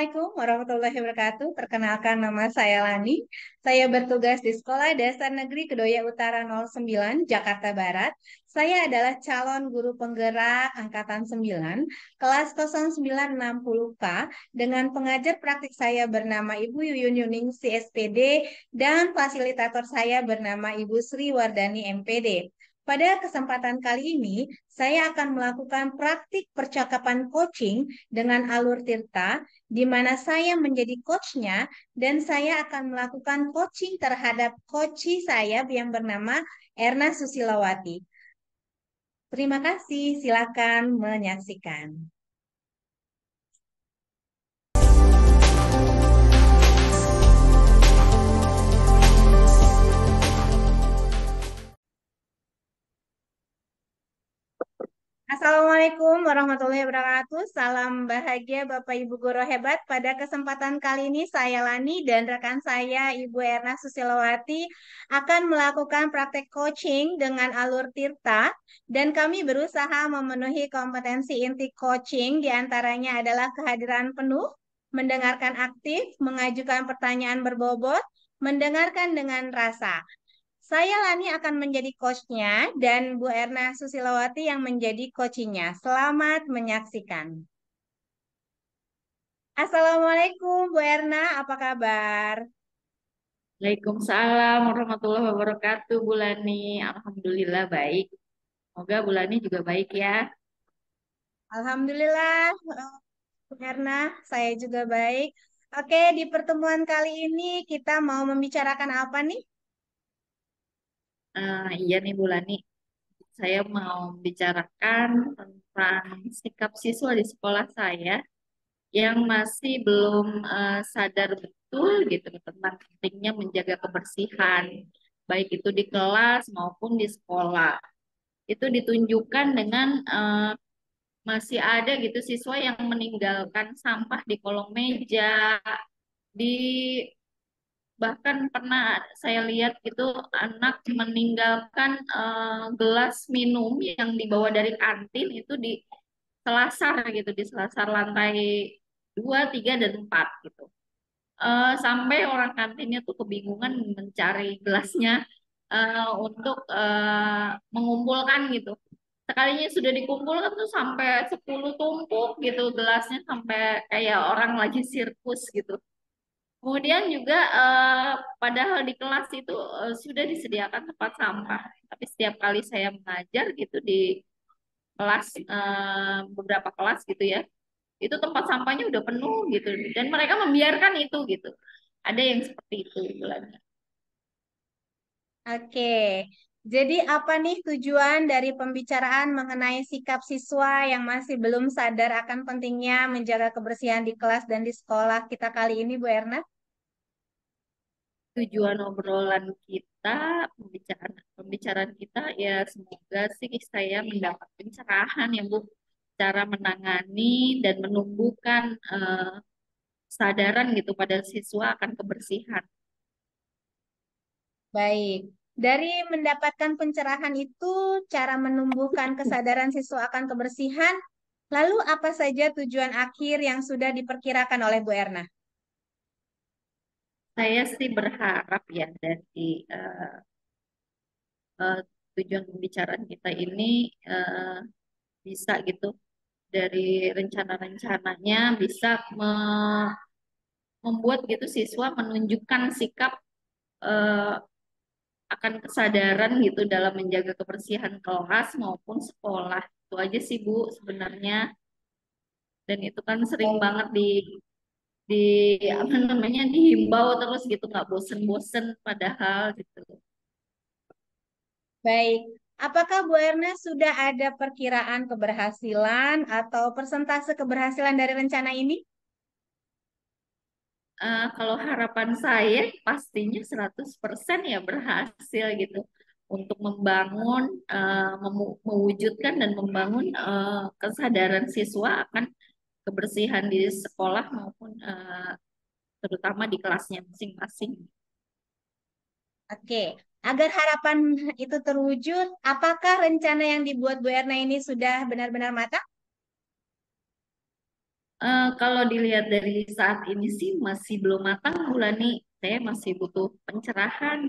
Assalamualaikum warahmatullahi wabarakatuh. Perkenalkan nama saya Lani. Saya bertugas di Sekolah Dasar Negeri Kedoya Utara 09, Jakarta Barat. Saya adalah calon guru penggerak angkatan 9, kelas 0960K dengan pengajar praktik saya bernama Ibu Yuyun Yuning CSPD dan fasilitator saya bernama Ibu Sri Wardani MPD. Pada kesempatan kali ini, saya akan melakukan praktik percakapan coaching dengan Alur Tirta, di mana saya menjadi coachnya dan saya akan melakukan coaching terhadap coachi saya yang bernama Erna Susilawati. Terima kasih, silakan menyaksikan. Assalamualaikum warahmatullahi wabarakatuh. Salam bahagia Bapak Ibu Guru hebat. Pada kesempatan kali ini saya Lani dan rekan saya Ibu Erna Susilawati akan melakukan praktek coaching dengan Alur Tirta dan kami berusaha memenuhi kompetensi inti coaching diantaranya adalah kehadiran penuh, mendengarkan aktif, mengajukan pertanyaan berbobot, mendengarkan dengan rasa. Saya Lani akan menjadi coachnya dan Bu Erna Susilawati yang menjadi coachinya. Selamat menyaksikan. Assalamualaikum Bu Erna, apa kabar? Waalaikumsalam warahmatullahi wabarakatuh, Bu Lani. Alhamdulillah baik. Semoga Bu Lani juga baik ya. Alhamdulillah, Bu Erna, saya juga baik. Oke, di pertemuan kali ini kita mau membicarakan apa nih? Iya nih Bu Lani, saya mau bicarakan tentang sikap siswa di sekolah saya yang masih belum sadar betul gitu tentang pentingnya menjaga kebersihan, baik itu di kelas maupun di sekolah. Itu ditunjukkan dengan masih ada gitu siswa yang meninggalkan sampah di kolong meja, di bahkan pernah saya lihat gitu anak meninggalkan gelas minum yang dibawa dari kantin itu di selasar gitu, di selasar lantai 2, 3, dan 4 gitu. Sampai orang kantinnya tuh kebingungan mencari gelasnya untuk mengumpulkan gitu. Sekalinya sudah dikumpulkan tuh sampai 10 tumpuk gitu gelasnya, sampai kayak orang lagi sirkus gitu. Kemudian juga padahal di kelas itu sudah disediakan tempat sampah, tapi setiap kali saya mengajar gitu di kelas, beberapa kelas gitu ya, itu tempat sampahnya udah penuh gitu dan mereka membiarkan itu gitu. Ada yang seperti itu bilangnya. Oke, jadi apa nih tujuan dari pembicaraan mengenai sikap siswa yang masih belum sadar akan pentingnya menjaga kebersihan di kelas dan di sekolah kita kali ini, Bu Erna? Tujuan obrolan kita, pembicaraan pembicaraan kita ya semoga sih saya mendapat pencerahan ya Bu, cara menangani dan menumbuhkan kesadaran gitu pada siswa akan kebersihan. Baik, dari mendapatkan pencerahan itu, cara menumbuhkan kesadaran siswa akan kebersihan, lalu apa saja tujuan akhir yang sudah diperkirakan oleh Bu Erna? Saya sih berharap ya dari eh, tujuan pembicaraan kita ini bisa gitu, dari rencana-rencananya bisa membuat gitu siswa menunjukkan sikap eh, akan kesadaran gitu dalam menjaga kebersihan kelas maupun sekolah. Itu aja sih Bu sebenarnya. Dan itu kan sering banget di apa namanya dihimbau terus gitu, nggak bosen-bosen padahal gitu. Baik, apakah Bu Erna sudah ada perkiraan keberhasilan atau persentase keberhasilan dari rencana ini? Kalau harapan saya pastinya 100% ya berhasil gitu untuk membangun, mewujudkan dan membangun kesadaran siswa akan kebersihan di sekolah maupun terutama di kelasnya masing-masing. Oke, agar harapan itu terwujud, apakah rencana yang dibuat Bu Erna ini sudah benar-benar matang? Kalau dilihat dari saat ini sih masih belum matang Bulani. Saya masih butuh pencerahan.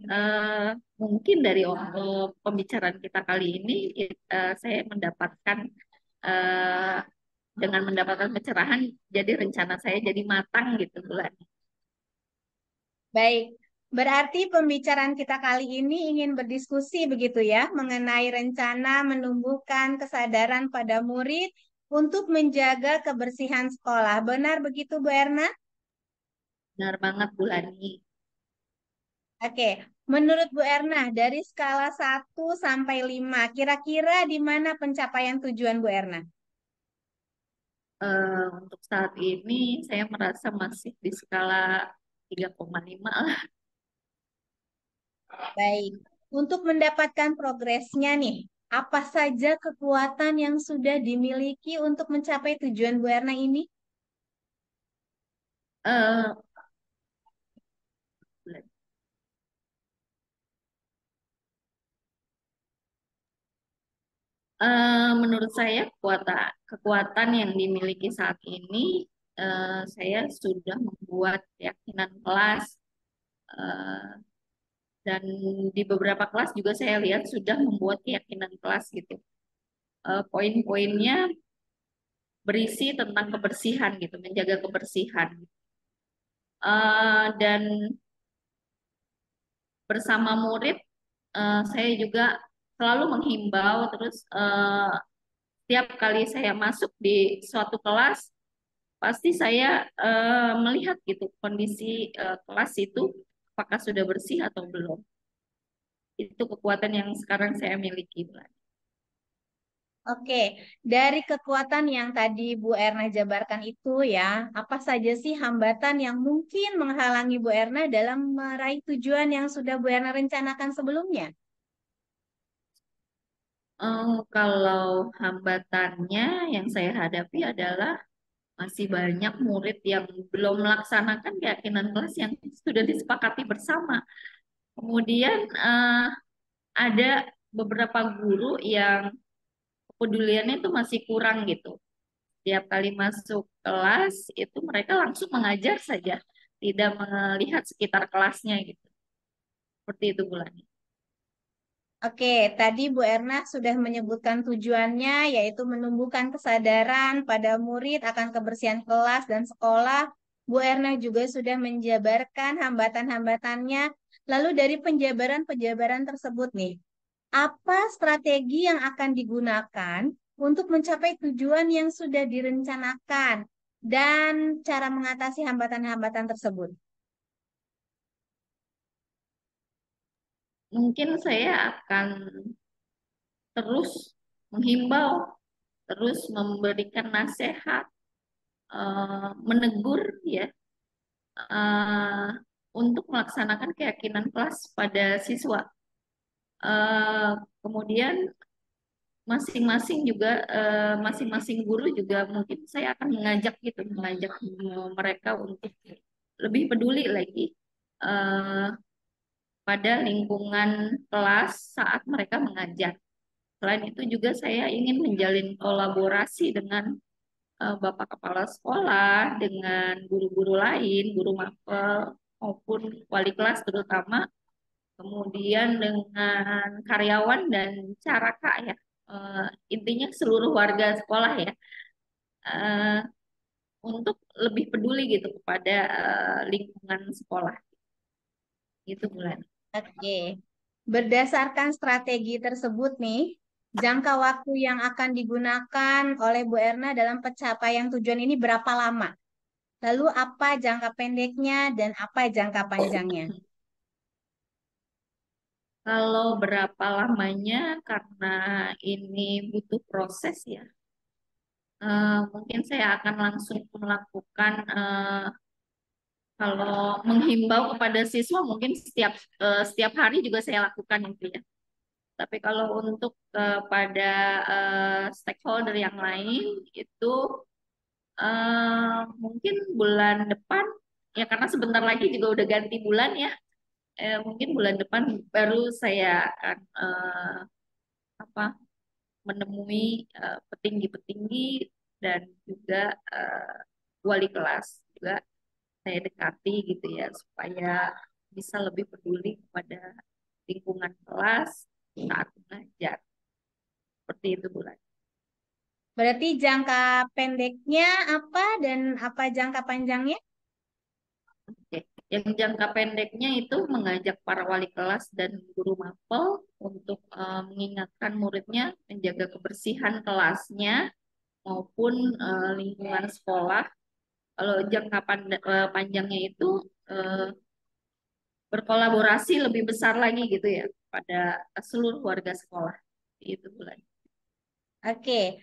Eh, Mungkin dari pembicaraan kita kali ini, saya mendapatkan eh, dengan mendapatkan pencerahan, jadi rencana saya jadi matang gitu Bulani. Baik, berarti pembicaraan kita kali ini ingin berdiskusi begitu ya, mengenai rencana menumbuhkan kesadaran pada murid untuk menjaga kebersihan sekolah. Benar begitu, Bu Erna? Benar banget Bulani. Oke, menurut Bu Erna, dari skala 1 sampai 5, kira-kira di mana pencapaian tujuan Bu Erna? Untuk saat ini saya merasa masih di skala 3,5 lah. Baik, untuk mendapatkan progresnya nih, apa saja kekuatan yang sudah dimiliki untuk mencapai tujuan Bu Erna ini? Eh, Menurut saya kekuatan yang dimiliki saat ini, saya sudah membuat keyakinan kelas, eh, dan di beberapa kelas juga saya lihat sudah membuat keyakinan kelas gitu. Poin-poinnya berisi tentang kebersihan gitu, menjaga kebersihan. Dan bersama murid, saya juga selalu menghimbau terus, setiap kali saya masuk di suatu kelas pasti saya melihat gitu kondisi kelas itu apakah sudah bersih atau belum. Itu kekuatan yang sekarang saya miliki, Mbak. Oke, dari kekuatan yang tadi Bu Erna jabarkan itu ya, apa saja sih hambatan yang mungkin menghalangi Bu Erna dalam meraih tujuan yang sudah Bu Erna rencanakan sebelumnya? Kalau hambatannya yang saya hadapi adalah masih banyak murid yang belum melaksanakan keyakinan kelas yang sudah disepakati bersama. Kemudian ada beberapa guru yang kepeduliannya itu masih kurang gitu. Tiap kali masuk kelas itu mereka langsung mengajar saja, tidak melihat sekitar kelasnya gitu. Seperti itu Bulan. Oke, tadi Bu Erna sudah menyebutkan tujuannya, yaitu menumbuhkan kesadaran pada murid akan kebersihan kelas dan sekolah. Bu Erna juga sudah menjabarkan hambatan-hambatannya. Lalu dari penjabaran-penjabaran tersebut nih, apa strategi yang akan digunakan untuk mencapai tujuan yang sudah direncanakan dan cara mengatasi hambatan-hambatan tersebut? Mungkin saya akan terus menghimbau, terus memberikan nasihat, menegur ya, eh, untuk melaksanakan keyakinan kelas pada siswa. Eh, Kemudian masing-masing guru juga mungkin saya akan mengajak gitu, mengajak mereka untuk lebih peduli lagi eh, pada lingkungan kelas saat mereka mengajar. Selain itu juga saya ingin menjalin kolaborasi dengan Bapak Kepala Sekolah, dengan guru-guru lain, guru mapel maupun wali kelas terutama, kemudian dengan karyawan dan caraka ya. Eh, Intinya seluruh warga sekolah ya, eh, untuk lebih peduli gitu kepada lingkungan sekolah. Gitu Bulan. Oke, berdasarkan strategi tersebut nih, jangka waktu yang akan digunakan oleh Bu Erna dalam pencapaian tujuan ini berapa lama? Lalu apa jangka pendeknya dan apa jangka panjangnya? Kalau berapa lamanya, karena ini butuh proses ya. Mungkin saya akan langsung melakukan, kalau menghimbau kepada siswa mungkin setiap hari juga saya lakukan itu ya. Tapi kalau untuk pada stakeholder yang lain itu, mungkin bulan depan ya, karena sebentar lagi juga udah ganti bulan ya. Mungkin bulan depan baru saya akan apa menemui petinggi-petinggi dan juga wali kelas juga saya dekati gitu ya supaya bisa lebih peduli kepada lingkungan kelas saat mengajar. Seperti itu Bulan. Berarti jangka pendeknya apa dan apa jangka panjangnya? Oke. Yang jangka pendeknya itu mengajak para wali kelas dan guru mapel untuk mengingatkan muridnya menjaga kebersihan kelasnya maupun lingkungan sekolah. Kalau jangka panjangnya itu eh, berkolaborasi lebih besar lagi gitu ya pada seluruh warga sekolah. Itu Bulan. Oke,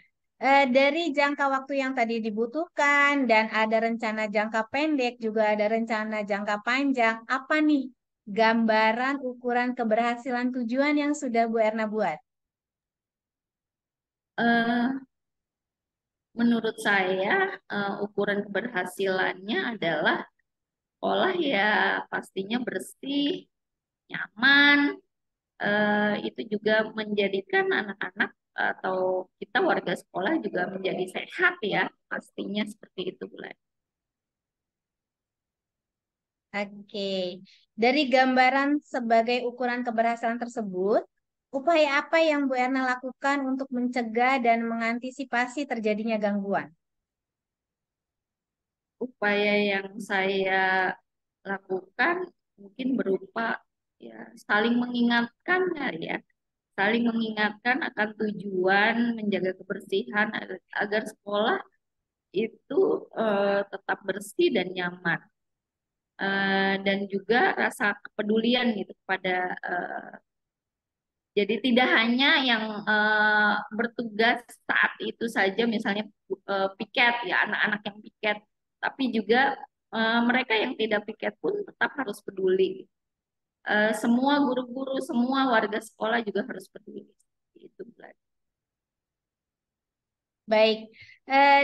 dari jangka waktu yang tadi dibutuhkan dan ada rencana jangka pendek, juga ada rencana jangka panjang. Apa nih gambaran ukuran keberhasilan tujuan yang sudah Bu Erna buat? Eh, Menurut saya ukuran keberhasilannya adalah sekolah ya pastinya bersih, nyaman, itu juga menjadikan anak-anak atau kita warga sekolah juga menjadi sehat ya, pastinya seperti itu Bulan. Oke, dari gambaran sebagai ukuran keberhasilan tersebut, upaya apa yang Bu Erna lakukan untuk mencegah dan mengantisipasi terjadinya gangguan? Upaya yang saya lakukan mungkin berupa ya saling mengingatkan ya, saling mengingatkan akan tujuan menjaga kebersihan agar sekolah itu tetap bersih dan nyaman. Dan juga rasa kepedulian gitu kepada jadi tidak hanya yang bertugas saat itu saja misalnya piket ya anak-anak yang piket tapi juga mereka yang tidak piket pun tetap harus peduli. Semua guru-guru semua warga sekolah juga harus peduli itu Bulan. Baik,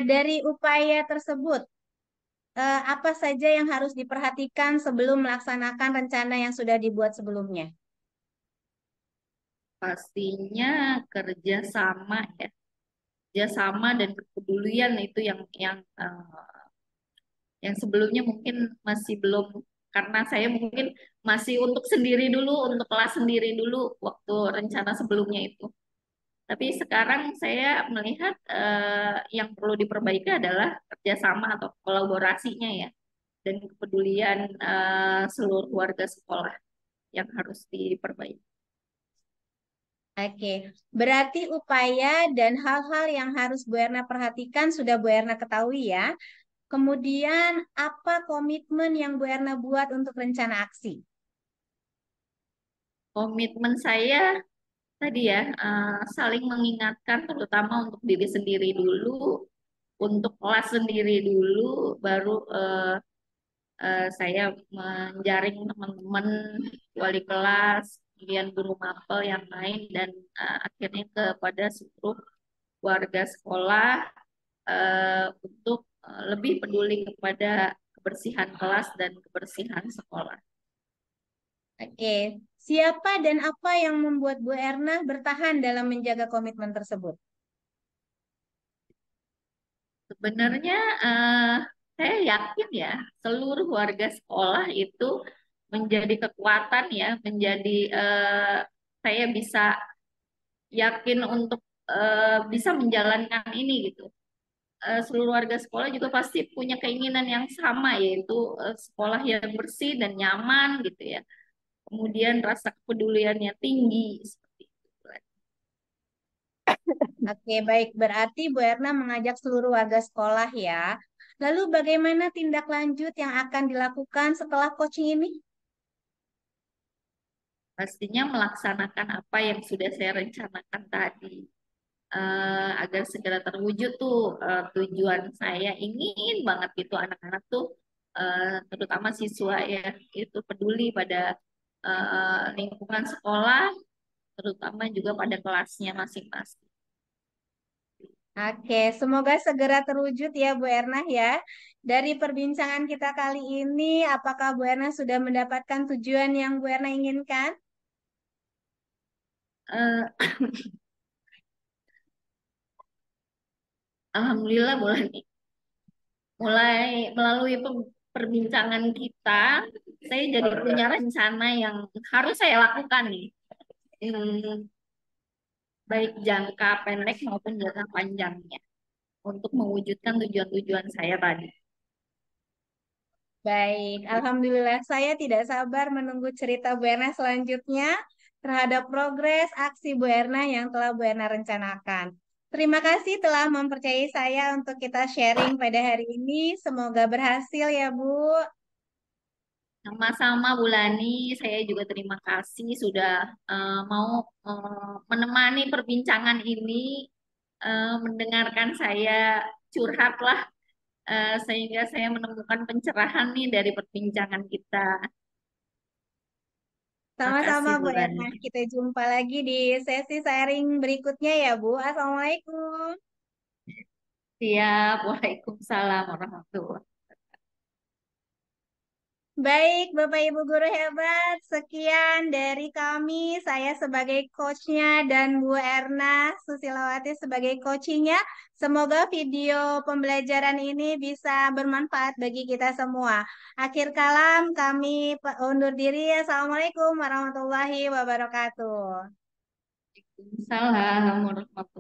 dari upaya tersebut, apa saja yang harus diperhatikan sebelum melaksanakan rencana yang sudah dibuat sebelumnya? Pastinya kerjasama ya kerjasama dan kepedulian itu yang sebelumnya mungkin masih belum karena saya mungkin masih untuk sendiri dulu untuk kelas sendiri dulu waktu rencana sebelumnya itu. Tapi sekarang saya melihat yang perlu diperbaiki adalah kerjasama atau kolaborasinya ya dan kepedulian seluruh warga sekolah yang harus diperbaiki. Oke, berarti upaya dan hal-hal yang harus Bu Erna perhatikan sudah Bu Erna ketahui ya. Kemudian, apa komitmen yang Bu Erna buat untuk rencana aksi? Komitmen saya tadi ya saling mengingatkan terutama untuk diri sendiri dulu, untuk kelas sendiri dulu, baru saya menjaring teman-teman wali kelas, kemudian guru mapel yang lain dan akhirnya kepada seluruh warga sekolah untuk lebih peduli kepada kebersihan kelas dan kebersihan sekolah. Oke, siapa dan apa yang membuat Bu Erna bertahan dalam menjaga komitmen tersebut? Sebenarnya saya yakin ya seluruh warga sekolah itu menjadi kekuatan ya, menjadi saya bisa yakin untuk bisa menjalankan ini gitu. Seluruh warga sekolah juga pasti punya keinginan yang sama yaitu sekolah yang bersih dan nyaman gitu ya. Kemudian rasa kepeduliannya tinggi seperti itu. Oke, baik. Berarti Bu Erna mengajak seluruh warga sekolah ya. Lalu bagaimana tindak lanjut yang akan dilakukan setelah coaching ini? Pastinya melaksanakan apa yang sudah saya rencanakan tadi. Agar segera terwujud tuh tujuan saya ingin banget gitu anak-anak tuh terutama siswa ya itu peduli pada lingkungan sekolah terutama juga pada kelasnya masing-masing. Oke, semoga segera terwujud ya Bu Erna ya. Dari perbincangan kita kali ini, apakah Bu Erna sudah mendapatkan tujuan yang Bu Erna inginkan? Eh, Alhamdulillah bulan ini mulai melalui perbincangan kita, saya jadi punya rencana yang harus saya lakukan nih. Hmm, baik jangka pendek maupun jangka panjangnya untuk mewujudkan tujuan-tujuan saya tadi. Baik, Alhamdulillah saya tidak sabar menunggu cerita Bu Erna selanjutnya terhadap progres aksi Bu Erna yang telah Bu Erna rencanakan. Terima kasih telah mempercayai saya untuk kita sharing pada hari ini. Semoga berhasil ya Bu. Sama-sama Bu Lani, saya juga terima kasih sudah mau menemani perbincangan ini, mendengarkan saya curhat lah, sehingga saya menemukan pencerahan nih dari perbincangan kita. Sama-sama Makasih Bu Bu Lani. Erna. Kita jumpa lagi di sesi sharing berikutnya ya Bu. Assalamualaikum. Siap, Waalaikumsalam warahmatullahi. Baik, Bapak Ibu guru hebat, sekian dari kami. Saya sebagai coachnya dan Bu Erna Susilawati sebagai coachingnya. Semoga video pembelajaran ini bisa bermanfaat bagi kita semua. Akhir kalam, kami undur diri. Assalamualaikum warahmatullahi wabarakatuh. Waalaikumsalam warahmatullahi